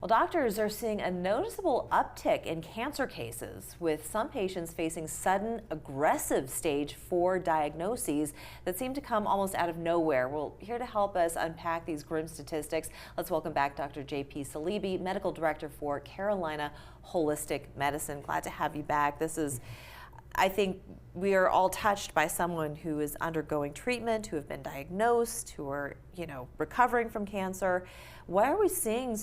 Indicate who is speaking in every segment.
Speaker 1: doctors are seeing a noticeable uptick in cancer cases, with some patients facing sudden, aggressive stage 4 diagnoses that seem to come almost out of nowhere. Well, here to help us unpack these grim statistics, let's welcome back Dr. J.P. Saleeby, Medical Director for Carolina Holistic Medicine. Glad to have you back. This is, I think we are all touched by someone who is undergoing treatment, who have been diagnosed, who are, recovering from cancer. Why are we seeing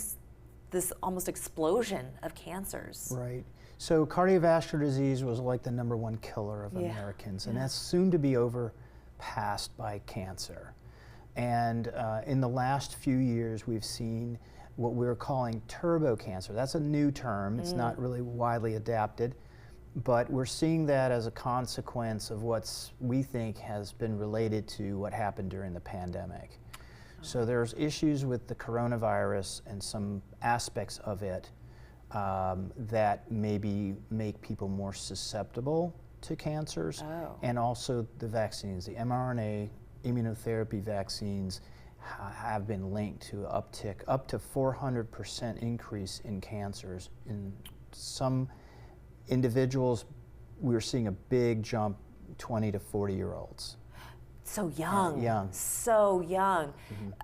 Speaker 1: this almost explosion of cancers?
Speaker 2: Right. So cardiovascular disease was like the #1 killer of Americans, and that's soon to be overpassed by cancer. And in the last few years, we've seen what we're calling turbo cancer. That's a new term. It's not really widely adapted, but we're seeing that as a consequence of we think has been related to what happened during the pandemic. So there's issues with the coronavirus and some aspects of it that maybe make people more susceptible to cancers, and also the vaccines. The mRNA immunotherapy vaccines have been linked to uptick up to 400% increase in cancers. In some individuals, we're seeing a big jump, 20 to 40-year-olds.
Speaker 1: So young.
Speaker 2: Young.
Speaker 1: So young.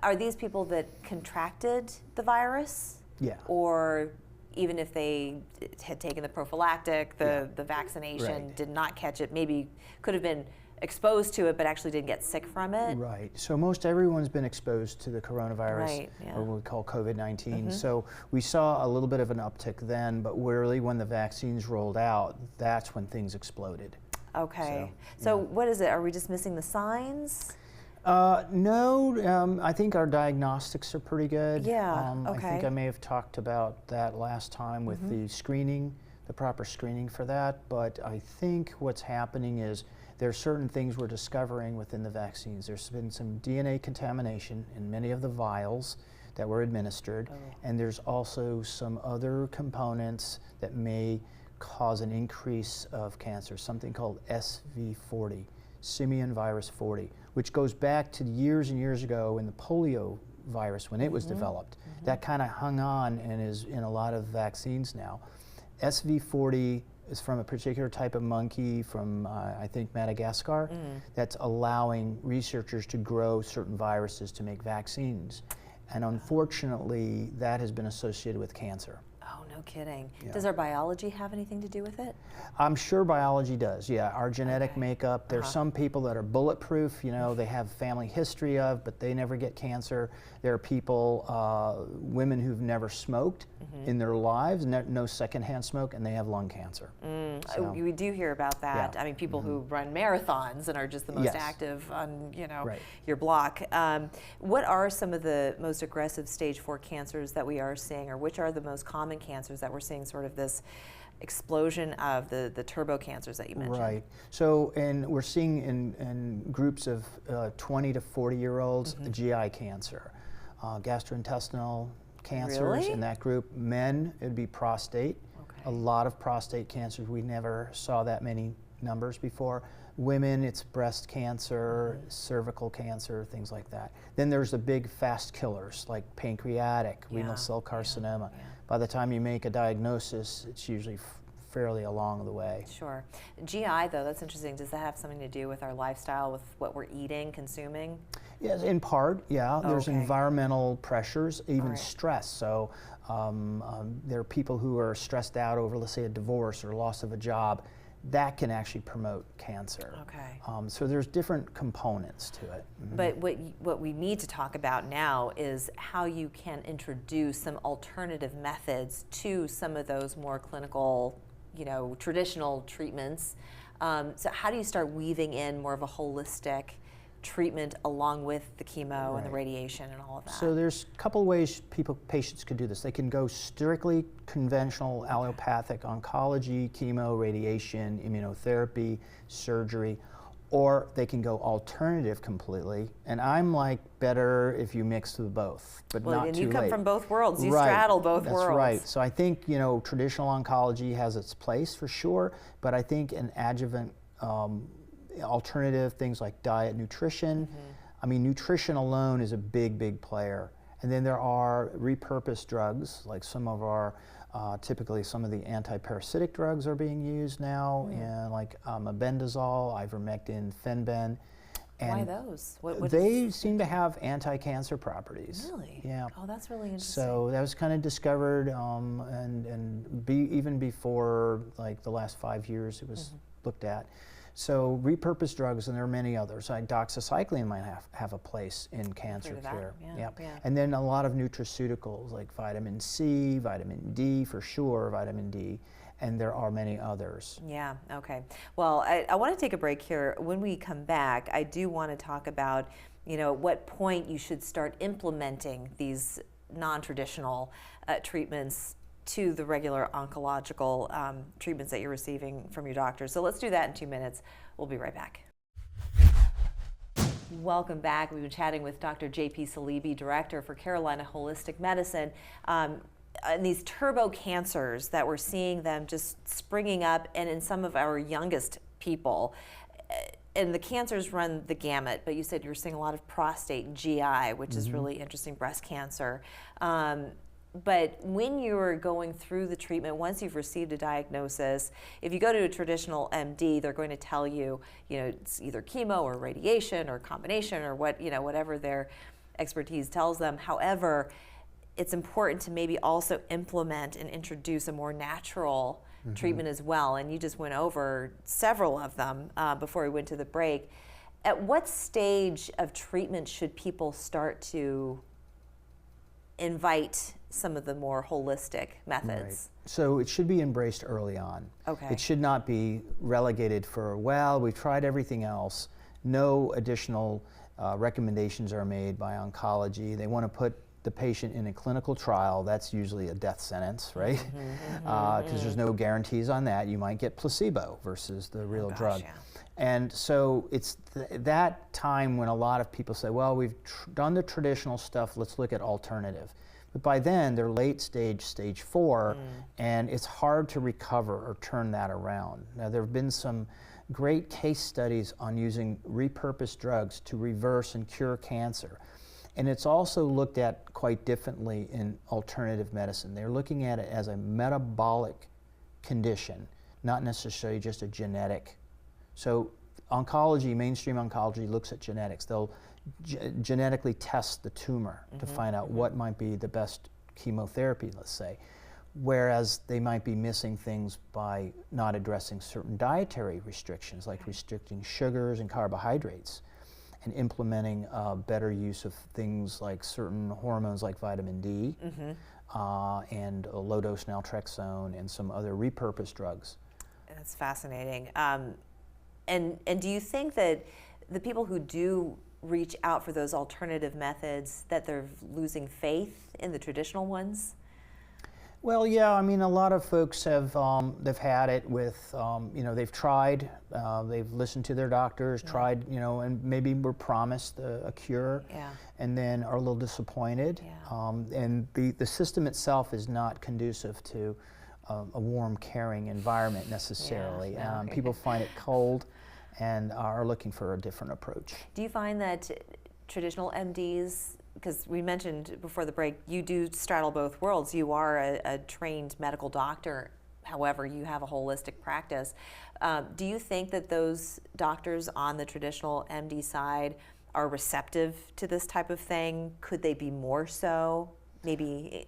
Speaker 1: Are these people that contracted the virus?
Speaker 2: Yeah.
Speaker 1: Or even if they had taken the prophylactic, the vaccination, did not catch it, maybe could have been exposed to it but actually didn't get sick from it?
Speaker 2: Right. So most everyone's been exposed to the coronavirus, or what we call COVID-19. So we saw a little bit of an uptick then, but really when the vaccines rolled out, that's when things exploded.
Speaker 1: Okay. So what is it? Are we just missing the signs?
Speaker 2: No, I think our diagnostics are pretty good.
Speaker 1: Yeah,
Speaker 2: I think I may have talked about that last time with the screening, the proper screening for that, but I think what's happening is there are certain things we're discovering within the vaccines. There's been some DNA contamination in many of the vials that were administered, and there's also some other components that may cause an increase of cancer, something called SV40, simian virus 40, which goes back to years and years ago in the polio virus when it was developed. That kind of hung on and is in a lot of vaccines now. SV40 is from a particular type of monkey from, I think, Madagascar, that's allowing researchers to grow certain viruses to make vaccines. And unfortunately, that has been associated with cancer.
Speaker 1: Oh, no kidding. Does our biology have anything to do with it?
Speaker 2: I'm sure biology does, our genetic makeup. There's some people that are bulletproof, they have family history of, but they never get cancer. There are people, women who've never smoked in their lives, no secondhand smoke, and they have lung cancer. So,
Speaker 1: we do hear about that. I mean, people who run marathons and are just the most active on, your block. What are some of the most aggressive stage 4 cancers that we are seeing, or which are the most common cancers that we're seeing sort of this explosion of the turbo cancers that you mentioned? Right.
Speaker 2: So, and we're seeing in groups of 20 to 40-year-olds GI cancer, gastrointestinal cancers in that group. Men, it'd be prostate. A lot of prostate cancers. We never saw that many numbers before. Women, it's breast cancer, cervical cancer, things like that. Then there's the big fast killers like pancreatic, renal cell carcinoma. By the time you make a diagnosis, it's usually fairly along the way.
Speaker 1: Sure. GI, though, that's interesting. Does that have something to do with our lifestyle, with what we're eating, consuming?
Speaker 2: Yes, in part, There's environmental pressures, even stress. So there are people who are stressed out over, let's say, a divorce or loss of a job. That can actually promote cancer. So there's different components to it.
Speaker 1: But what we need to talk about now is how you can introduce some alternative methods to some of those more clinical, traditional treatments. So how do you start weaving in more of a holistic treatment along with the chemo and the radiation and all of that?
Speaker 2: So there's a couple ways patients could do this. They can go strictly conventional allopathic oncology, chemo, radiation, immunotherapy, surgery, or they can go alternative completely. And I'm like, better if you mix the both, but not too late.
Speaker 1: And you come from both worlds. You straddle both worlds.
Speaker 2: That's right. So I think, traditional oncology has its place for sure, but I think an adjuvant alternative, things like diet, nutrition. I mean, nutrition alone is a big, big player. And then there are repurposed drugs, like some of our, typically some of the antiparasitic drugs are being used now, and like mebendazole, ivermectin, fenben.
Speaker 1: Why those? What
Speaker 2: they seem to have anti-cancer properties.
Speaker 1: Really?
Speaker 2: Yeah.
Speaker 1: Oh, that's really interesting.
Speaker 2: So that was kind of discovered, even before like the last 5 years it was looked at. So repurposed drugs, and there are many others. Like doxycycline might have a place in cancer care.
Speaker 1: Yeah.
Speaker 2: And then a lot of nutraceuticals like vitamin C, vitamin D for sure, vitamin D. And there are many others.
Speaker 1: Yeah, okay. Well, I want to take a break here. When we come back, I do want to talk about, at what point you should start implementing these non-traditional treatments to the regular oncological treatments that you're receiving from your doctor. So let's do that in 2 minutes. We'll be right back. Welcome back. We've been chatting with Dr. J.P. Saleeby, Director for Carolina Holistic Medicine. And these turbo cancers that we're seeing them just springing up, and in some of our youngest people, and the cancers run the gamut, but you said you're seeing a lot of prostate and GI, which is really interesting, breast cancer. But when you're going through the treatment, once you've received a diagnosis, if you go to a traditional MD, they're going to tell you, it's either chemo or radiation or combination or whatever their expertise tells them. However, it's important to maybe also implement and introduce a more natural treatment as well. And you just went over several of them before we went to the break. At what stage of treatment should people start to invite some of the more holistic methods?
Speaker 2: Right. So it should be embraced early on.
Speaker 1: Okay.
Speaker 2: It should not be relegated for, well, we've tried everything else. No additional recommendations are made by oncology. They want to put the patient in a clinical trial. That's usually a death sentence, right? Because there's no guarantees on that. You might get placebo versus the real drug.
Speaker 1: Yeah.
Speaker 2: And so it's that time when a lot of people say, well, we've done the traditional stuff, let's look at alternative. But by then, they're late stage, stage 4, and it's hard to recover or turn that around. Now, there have been some great case studies on using repurposed drugs to reverse and cure cancer. And it's also looked at quite differently in alternative medicine. They're looking at it as a metabolic condition, not necessarily just a genetic. So oncology, mainstream oncology, looks at genetics. They'll genetically test the tumor to find out what might be the best chemotherapy, let's say. Whereas they might be missing things by not addressing certain dietary restrictions, like restricting sugars and carbohydrates, and implementing better use of things like certain hormones like vitamin D and low-dose naltrexone and some other repurposed drugs.
Speaker 1: That's fascinating. And do you think that the people who do reach out for those alternative methods, that they're losing faith in the traditional ones?
Speaker 2: Well, yeah, I mean, a lot of folks have, they've had it with, they've tried, they've listened to their doctors, tried, and maybe were promised a cure, and then are a little disappointed. And the system itself is not conducive to a warm, caring environment necessarily. People find it cold and are looking for a different approach.
Speaker 1: Do you find that traditional MDs, because we mentioned before the break, you do straddle both worlds. You are a trained medical doctor, however, you have a holistic practice. Do you think that those doctors on the traditional MD side are receptive to this type of thing? Could they be more so? Maybe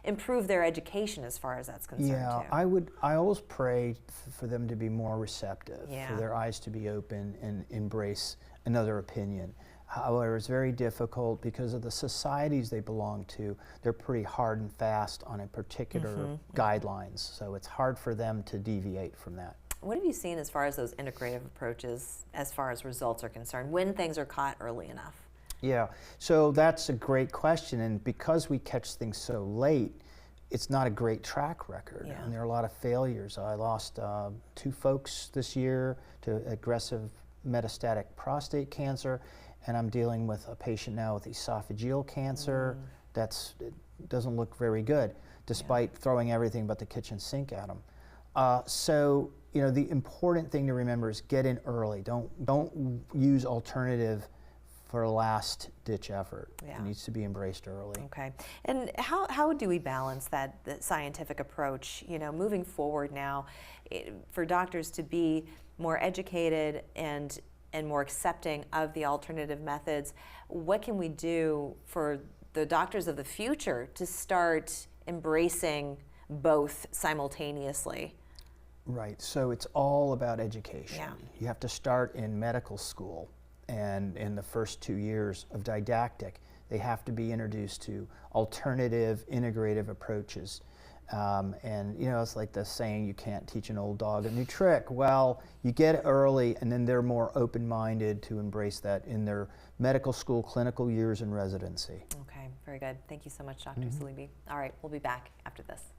Speaker 1: improve their education as far as that's concerned too?
Speaker 2: I always pray for them to be more receptive, for their eyes to be open and embrace another opinion. However, it's very difficult because of the societies they belong to. They're pretty hard and fast on a particular guidelines, so it's hard for them to deviate from that.
Speaker 1: What have you seen as far as those integrative approaches, as far as results are concerned, when things are caught early enough?
Speaker 2: Yeah, so that's a great question, and because we catch things so late, it's not a great track record, and there are a lot of failures. I lost 2 folks this year to aggressive metastatic prostate cancer, and I'm dealing with a patient now with esophageal cancer. It doesn't look very good, despite throwing everything but the kitchen sink at them. So, the important thing to remember is get in early. Don't use alternative for a last-ditch effort.
Speaker 1: Yeah.
Speaker 2: It needs to be embraced early.
Speaker 1: Okay. And how do we balance that the scientific approach, you know, moving forward now, for doctors to be more educated and more accepting of the alternative methods? What can we do for the doctors of the future to start embracing both simultaneously?
Speaker 2: Right, so it's all about education.
Speaker 1: Yeah.
Speaker 2: You have to start in medical school, and in the first 2 years of didactic, they have to be introduced to alternative, integrative approaches. And you know, it's like the saying, you can't teach an old dog a new trick. Well, you get it early, and then they're more open-minded to embrace that in their medical school clinical years and residency.
Speaker 1: Okay, very good. Thank you so much, Dr. Saleeby. All right, we'll be back after this.